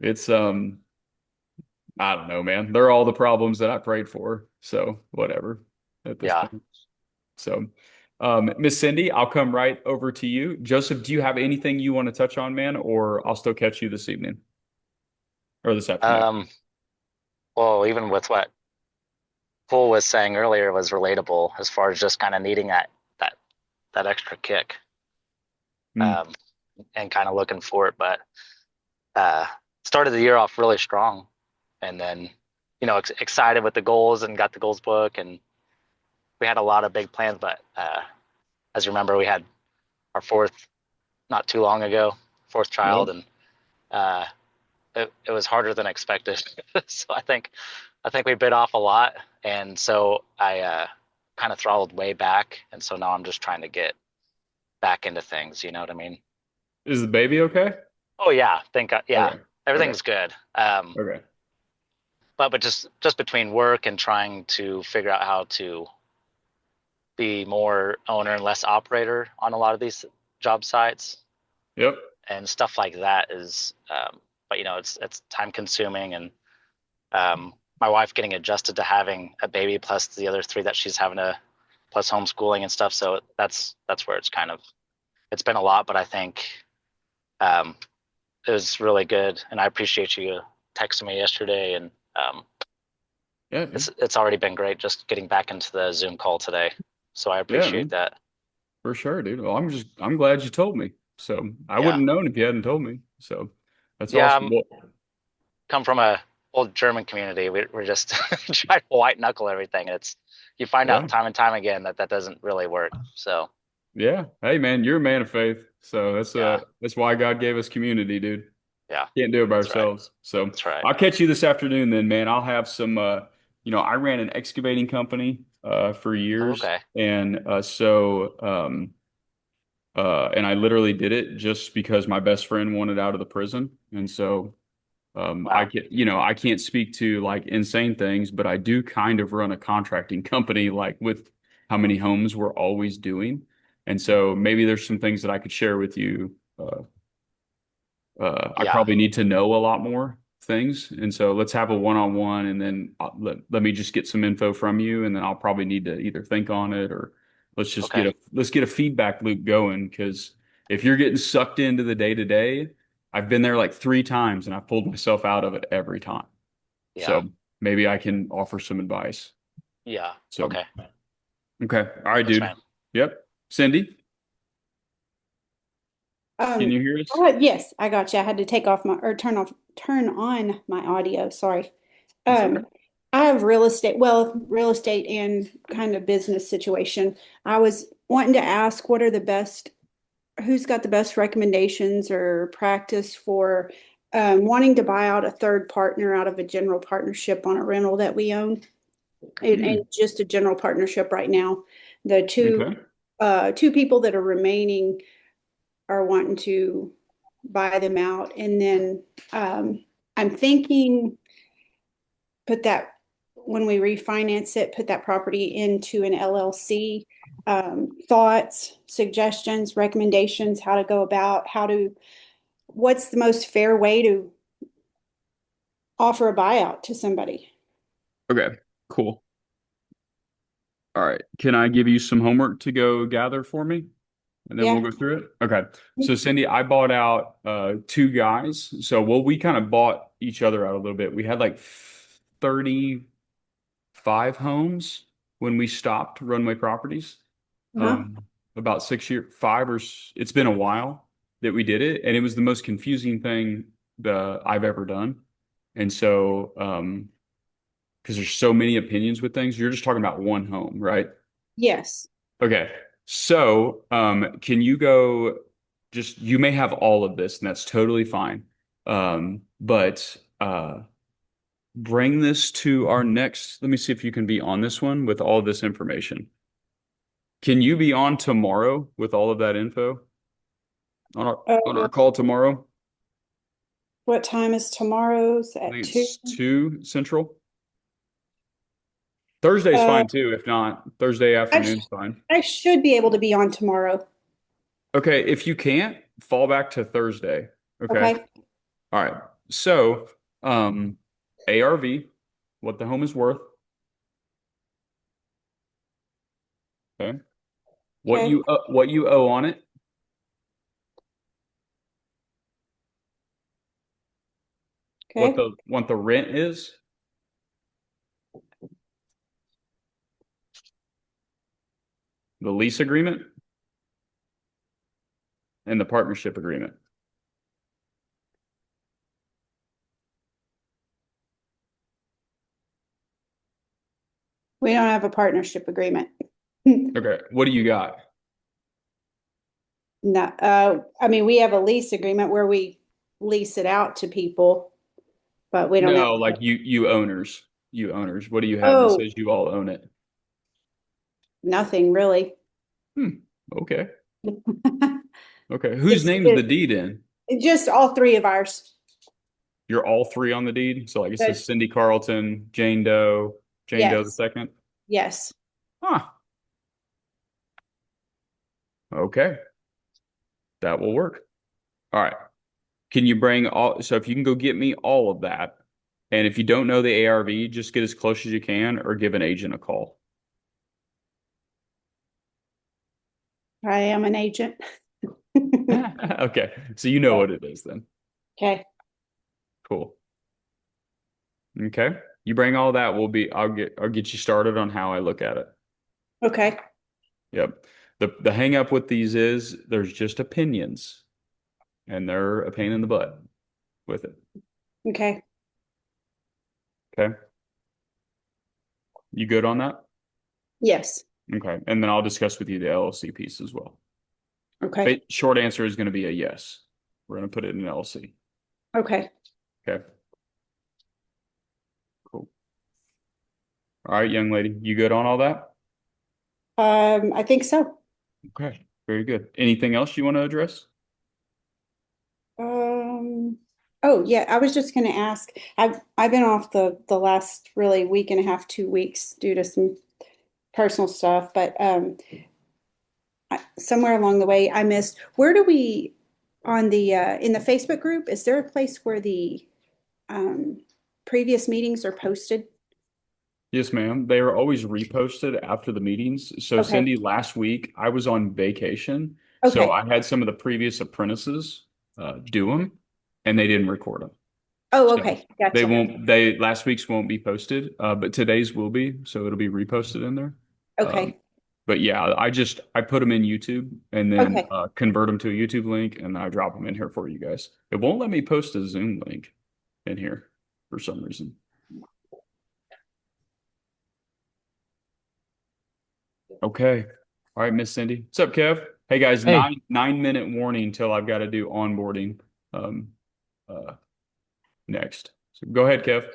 it's I don't know, man. They're all the problems that I prayed for. So, whatever at this yeah. point. So, Miss Cindy, I'll come right over to you. Joseph, do you have anything you want to touch on, man, or I'll still catch you this evening or this afternoon? Well, even with what Cole was saying earlier was relatable as far as just kind of needing that that extra kick, Mm, um, and kind of looking for it. But uh, started the year off really strong, and then excited with the goals and got the goals book, and we had a lot of big plans. But as you remember, we had our fourth not too long ago, fourth yep. child, and uh, it was harder than expected. So I think we bit off a lot, and so I kind of throttled way back, and so now I'm just trying to get back into things. You know what I mean? Is the baby okay? Oh yeah, yeah, Okay. Okay. everything's good. Okay. But just between work and trying to figure out how to be more owner and less operator on a lot of these job sites Yep. and stuff like that is, but it's time consuming, and my wife getting adjusted to having a baby plus the other three that she's having to plus homeschooling and stuff. So that's where it's been a lot, but I think um, it was really good, and I appreciate you texting me yesterday, and Yeah, dude. it's already been great just getting back into the Zoom call today. So I Yeah, appreciate man. that. For sure, dude. Well, I'm glad you told me. So I Yeah, wouldn't known if you hadn't told me. So that's yeah. awesome. Well, Come from a old German community. We're just trying to white knuckle everything. You find yeah. out time and time again that doesn't really work. So Yeah. Hey, man, you're a man of faith. So yeah, that's why God gave us community, dude. yeah, Can't do it by that's right. ourselves. So That's right. I'll catch you this afternoon then, man. I'll have some I ran an excavating company for Oh, years. okay. And and I literally did it just because my best friend wanted out of the prison. And so Wow. I can't speak to like insane things, but I do kind of run a contracting company like with how many homes we're always doing. And so maybe there's some things that I could share with you. I Yeah. probably need to know a lot more things. And so let's have a one-on-one and then let me just get some info from you. And then I'll probably need to either think on it or Okay. let's get a feedback loop going. Because if you're getting sucked into the day to day, I've been there like 3 times and I've pulled myself out of it every time. Yeah. So maybe I can offer some advice. Yeah. So, Okay. okay. All right, Yes, dude. ma'am. Yep. Cindy, can Um, you hear us? yes, I got you. I had to take off my or turn on my audio. Sorry. It's okay. I have real estate and kind of business situation. I was wanting to ask what are the best who's got the best recommendations or practice for wanting to buy out a third partner out of a general partnership on a rental that we own, and just a general partnership right now. The two people that are remaining are wanting to buy them out, and then I'm thinking put that when we refinance it, put that property into an LLC. Thoughts, suggestions, recommendations, how to go about, what's the most fair way to offer a buyout to somebody? Okay, cool. All right. Can I give you some homework to go gather for me? And then Yeah. we'll go through it. Okay. So Cindy, I bought out two guys. So we kind of bought each other out a little bit. We had like 35 homes when we stopped Runway Properties. About 6 years, it's been a while that we did it, and it was the most confusing thing that I've ever done. And so, because there's so many opinions with things, you're just talking about one home, right? Yes. Okay. So, can you go you may have all of this, and that's totally fine. But bring this to our next, let me see if you can be on this one with all this information. Can you be on tomorrow with all of that info on our call tomorrow? What time is tomorrow's I at think 2? it's 2 Central. Thursday's fine too. If not, Thursday afternoon's fine. I should be able to be on tomorrow. Okay, if you can't, fall back to Thursday. Okay. Okay. All right. So, ARV, what the home is worth. Okay. What Okay. you owe on it. Okay. What the rent is. The lease agreement and the partnership agreement. We don't have a partnership agreement. Okay. What do you got? No, I mean, we have a lease agreement where we lease it out to people, but we don't have. No, like you owners. You owners. What do you have that Oh, says you all own it? nothing really. Okay. Okay. Whose name's the deed in? Just all three of ours. You're all three on the deed. So like it But says Cindy Carlton, Jane Doe the yes, second. yes. Huh. Okay. That will work. All right. Can you bring so if you can go get me all of that, and if you don't know the ARV, just get as close as you can or give an agent a call. I am an agent. Okay. So you know what it is then. Okay. Cool. Okay. You bring all that, I'll get you started on how I look at it. Okay. Yep. The hang up with these is there's just opinions, and they're a pain in the butt with it. Okay. Okay. You good on that? Yes. Okay. And then I'll discuss with you the LLC piece as well. Okay. Short answer is going to be a yes. We're going to put it in an LLC. Okay. Okay. Cool. All right, young lady, you good on all that? I think so. Okay. Very good. Anything else you want to address? Oh yeah, I was just gonna ask. I've been off the last really week and a half, 2 weeks due to some personal stuff, but somewhere along the way I missed. Where do we on the in the Facebook group? Is there a place where the previous meetings are posted? Yes, ma'am. They are always reposted after the meetings. So, Okay. Cindy, last week I was on vacation. So Okay. I had some of the previous apprentices do them, and they didn't record them. Oh, So okay. Gotcha. last week's won't be posted, but today's will be. So it'll be reposted in there. Okay. But yeah, I put them in YouTube and then Okay. convert them to a YouTube link, and I drop them in here for you guys. It won't let me post a Zoom link in here for some reason. Okay. All right, Miss Cindy. What's up, Kev? Hey guys, Hey, 9 minute warning till I've got to do onboarding um uh next. So go ahead, Kev.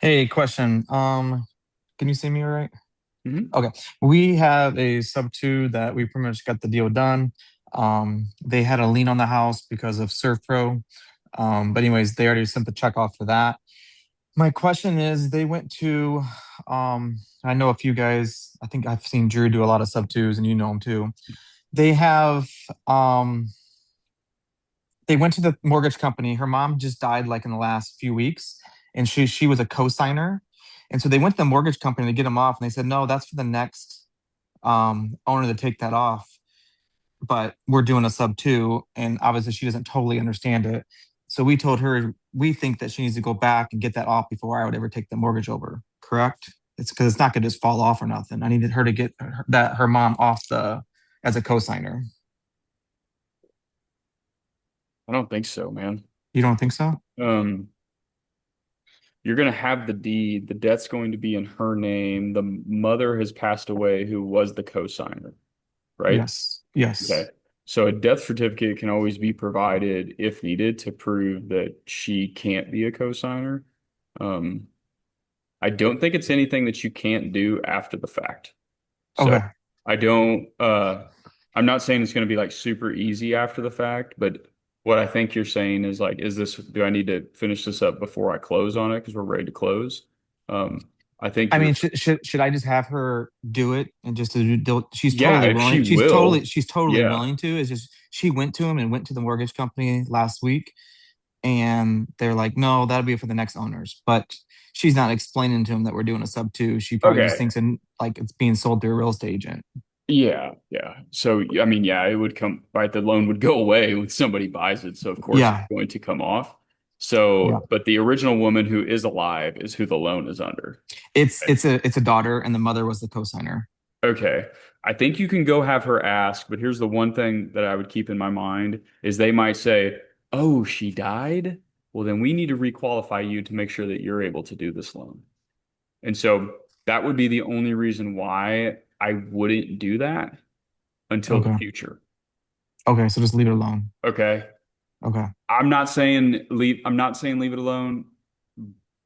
hey, question. Can you see me all right? Mhm. Okay. We have a sub two that we pretty much got the deal done. They had a lien on the house because of Surf Pro. But anyways, they already sent the check off for that. My question is, they went to, I know a few guys, I think I've seen Drew do a lot of sub twos and you know him too. They have, um, they went to the mortgage company. Her mom just died like in the last few weeks, and she was a co-signer. And so they went to the mortgage company to get them off, and they said, no, that's for the next owner to take that off. But we're doing a sub two, and obviously she doesn't totally understand it. So we told her we think that she needs to go back and get that off before I would ever take the mortgage over. Correct? It's because it's not going to just fall off or nothing. I needed her to get her mom off the as a co-signer. I don't think so, man. You don't think so? Um, you're gonna have the deed. The debt's going to be in her name. The mother has passed away, who was the co-signer, right? Yes. Yes. Okay. So a death certificate can always be provided if needed to prove that she can't be a co-signer. Um, I don't think it's anything that you can't do after the fact. So Okay. I don't I'm not saying it's going to be like super easy after the fact, but what I think you're saying is like, do I need to finish this up before I close on it because we're ready to close? Um, I think I you're mean, should I just have her do it and just she's yeah, totally if she willing. will. She's totally Yeah. willing to. It's just she went to him and went to the mortgage company last week, and they're like, no, that'll be for the next owners. But she's not explaining to him that we're doing a sub two. She probably just Okay. thinks like it's being sold through a real estate agent. Yeah, yeah. So I mean, yeah, it would come, right? The loan would go away when somebody buys it. So of course it's Yeah, going to come off. yeah. So, but the original woman who is alive is who the loan is under. It's a daughter, and the mother was the co-signer. Okay. I think you can go have her ask, but here's the one thing that I would keep in my mind is they might say, "Oh, she died? Well, then we need to requalify you to make sure that you're able to do this loan." And so that would be the only reason why I wouldn't do that until the Okay. future. Okay. So just leave it alone. Okay. Okay. I'm not saying leave it alone,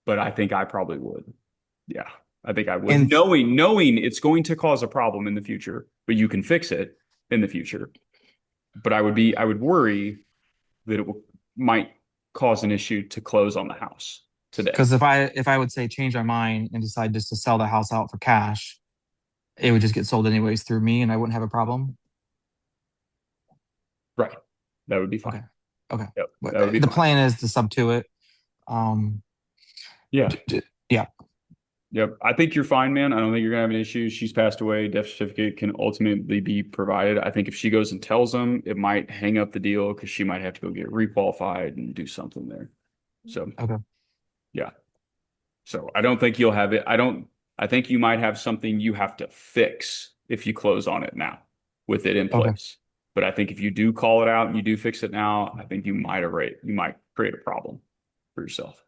but I think I probably would. Yeah, I think I would. And Knowing it's going to cause a problem in the future, but you can fix it in the future. But I would worry that might cause an issue to close on the house today. because if I would say change my mind and decide just to sell the house out for cash, it would just get sold anyways through me, and I wouldn't have a problem. Right. That would be Okay. fine. Okay. Yep. But That would be the fine. plan is to sub to it. Um, Yeah. yeah. Yep. I think you're fine, man. I don't think you're gonna have an issue. She's passed away. Death certificate can ultimately be provided. I think if she goes and tells them, it might hang up the deal because she might have to go get requalified and do something there. So Okay. yeah. So I don't think you'll have it. I think you might have something you have to fix if you close on it now with it in Okay. place. But I think if you do call it out and you do fix it now, I think you might create a problem for yourself.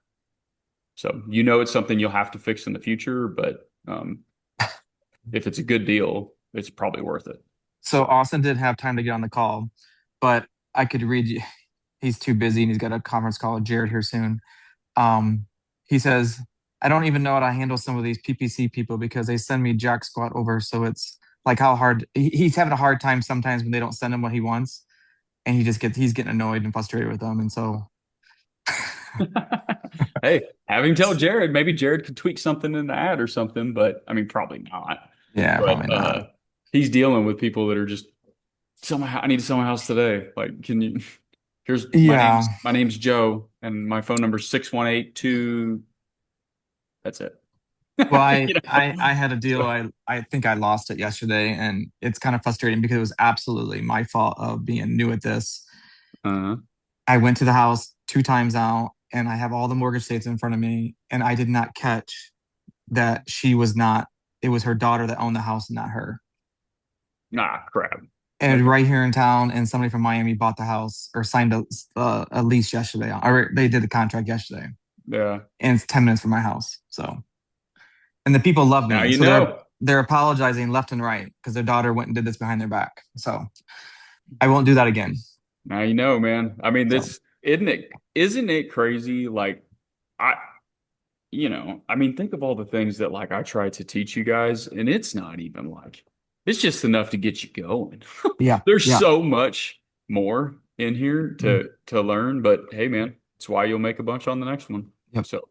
So you know it's something you'll have to fix in the future, but if it's a good deal, it's probably worth it. So Austin did have time to get on the call, but I could read you. He's too busy and he's got a conference call with Jared here soon. He says, I don't even know how to handle some of these PPC people because they send me jack squat over. So it's like how hard he's having a hard time sometimes when they don't send him what he wants. And he's getting annoyed and frustrated with them. And so Hey, have him tell Jared. Maybe Jared could tweak something in the ad or something, but I mean, probably not. yeah, But probably not. he's dealing with people that are just I need to sell my house today. Like, can you? Here's Yeah. my name's Joe, and my phone number is 6182. That's it. Well, You know? I had a deal. So, I think I lost it yesterday, and it's kind of frustrating because it was absolutely my fault of being new at this. uh, I went to the house 2 times out, and I have all the mortgage states in front of me, and I did not catch that she was not. It was her daughter that owned the house, and not her. nah, crap. And right here in town, and somebody from Miami bought the house or signed a lease yesterday, or they did the contract yesterday, Yeah. and it's 10 minutes from my house. So, and the people love me. Now you So know. they're apologizing left and right because their daughter went and did this behind their back. So I won't do that again. Now you know, man. I mean, So this isn't it crazy? Like, I, I mean, think of all the things that like I tried to teach you guys, and it's not even like it's just enough to get you going. yeah, There's yeah. so much more in here Mm, to learn, but hey, man, it's why you'll make a bunch on the next one. yep. So,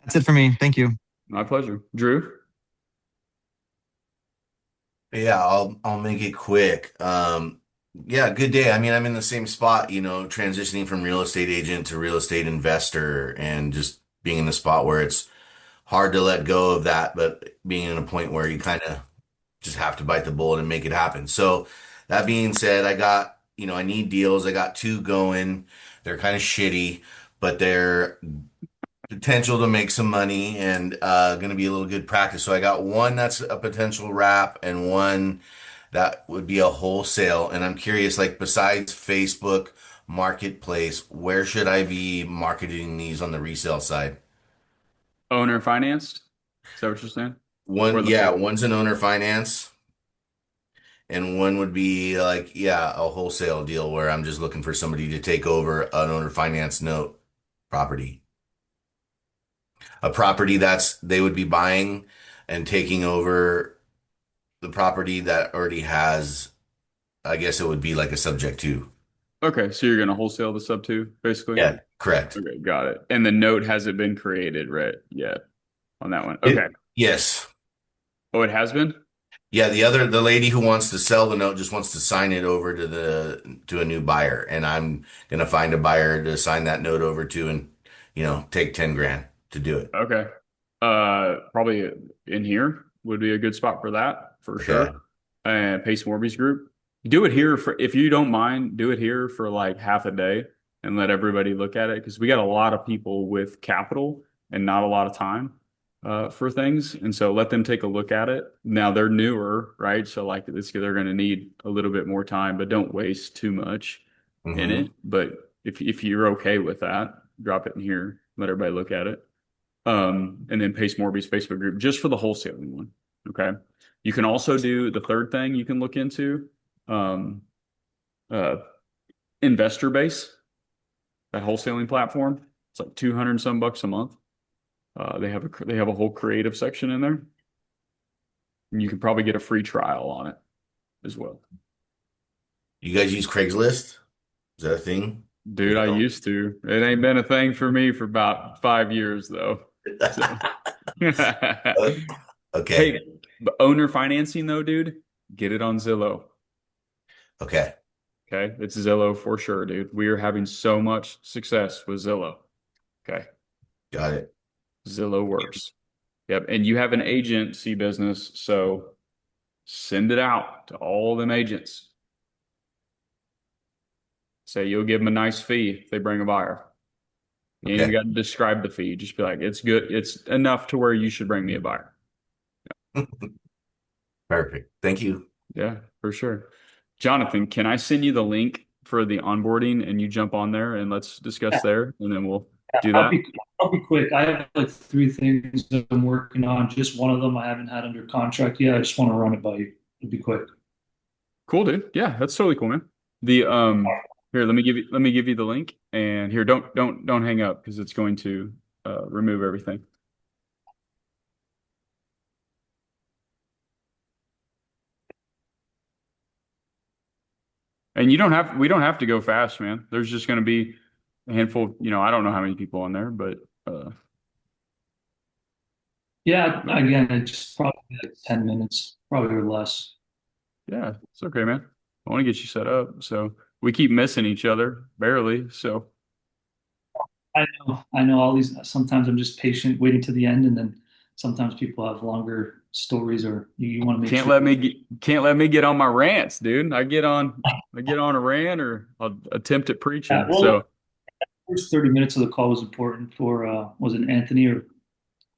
That's it for me. Thank you. my pleasure. Drew? Yeah, I'll make it quick. Yeah, good day. I mean, I'm in the same spot, transitioning from real estate agent to real estate investor and just being in the spot where it's hard to let go of that, but being in a point where you kind of just have to bite the bullet and make it happen. So that being said, I need deals. I got two going. They're kind of shitty, but they're potential to make some money and going to be a little good practice. So I got one that's a potential wrap and one that would be a wholesale. And I'm curious, like besides Facebook Marketplace, where should I be marketing these on the resale side? Owner financed? Is that what you're saying? Or One, the yeah, whole one's an owner finance and one would be like, yeah, a wholesale deal where I'm just looking for somebody to take over an owner finance note property. A property that's they would be buying and taking over the property that already has, I guess it would be like a subject to. Okay, so you're gonna wholesale the sub two, basically? Yeah, correct. Okay, got it. And the note hasn't been created, right, yet on that one. Okay. Yes. Oh, it has been? Yeah, the lady who wants to sell the note just wants to sign it over to a new buyer, and I'm gonna find a buyer to sign that note over to and, take 10 grand to do it. Okay. Probably in here would be a good spot for that for Okay. sure. And Pace Morby's group. Do it here for if you don't mind, do it here for like half a day and let everybody look at it because we got a lot of people with capital and not a lot of time for things. And so let them take a look at it. Now they're newer, right? So like they're going to need a little bit more time, but don't waste too much in Hmm. it. But if you're okay with that, drop it in here, let everybody look at it. And then Pace Morby's Facebook group just for the wholesaling one. Okay. You can also do the third thing you can look into, um, uh, Investor Base, that wholesaling platform. It's like 200 and some bucks a month. They have a whole creative section in there. And you can probably get a free trial on it as well. You guys use Craigslist? Is that a thing? Dude, I No. used to. It ain't been a thing for me for about 5 years though. So. Okay. Hey, but owner financing though, dude, get it on Zillow. Okay. Okay. It's Zillow for sure, dude. We are having so much success with Zillow. Okay. Got it. Zillow works. Yep. And you have an agency business, so send it out to all them agents. Say you'll give them a nice fee if they bring a buyer. You ain't even Okay. got to describe the fee. Just be like, it's good. It's enough to where you should bring me a buyer. Perfect. Thank you. Yeah, for sure. Jonathan, can I send you the link for the onboarding and you jump on there and let's discuss there and then we'll do I'll that? be I'll be quick. I have like three things that I'm working on. Just one of them I haven't had under contract yet. I just want to run it by you. It'll be quick. Cool, dude. Yeah, that's totally cool, man. The here, let me give you the link and here, don't hang up because it's going to remove everything. And we don't have to go fast, man. There's just going to be a handful, I don't know how many people on there, but Yeah, again, it's probably like 10 minutes, probably or less. yeah, it's okay, man. I want to get you set up. So we keep missing each other barely. So I know all these. Sometimes I'm just patient, waiting to the end, and then sometimes people have longer stories, or you want to make can't sure. can't let me get on my rants, dude. I get on a rant or I'll attempt at preaching. Well, So the first 30 minutes of the call was important for was it Anthony or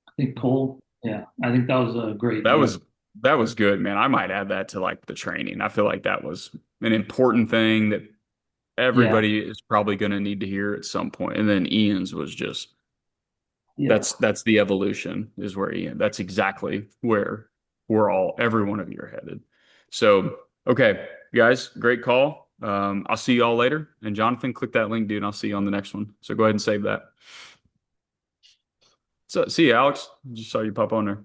I think Cole? Yeah, I think that was great. that was good, man. I might add that to like the training. I feel like that was an important thing that Yeah, everybody is probably going to need to hear at some point. And then Ian's was just yeah. that's the evolution is where Ian. That's exactly where every one of you are headed. So okay, guys, great call. I'll see y'all later. And Jonathan, click that link, dude, and I'll see you on the next one. So go ahead and save that. So see you, Alex. Just saw you pop on there.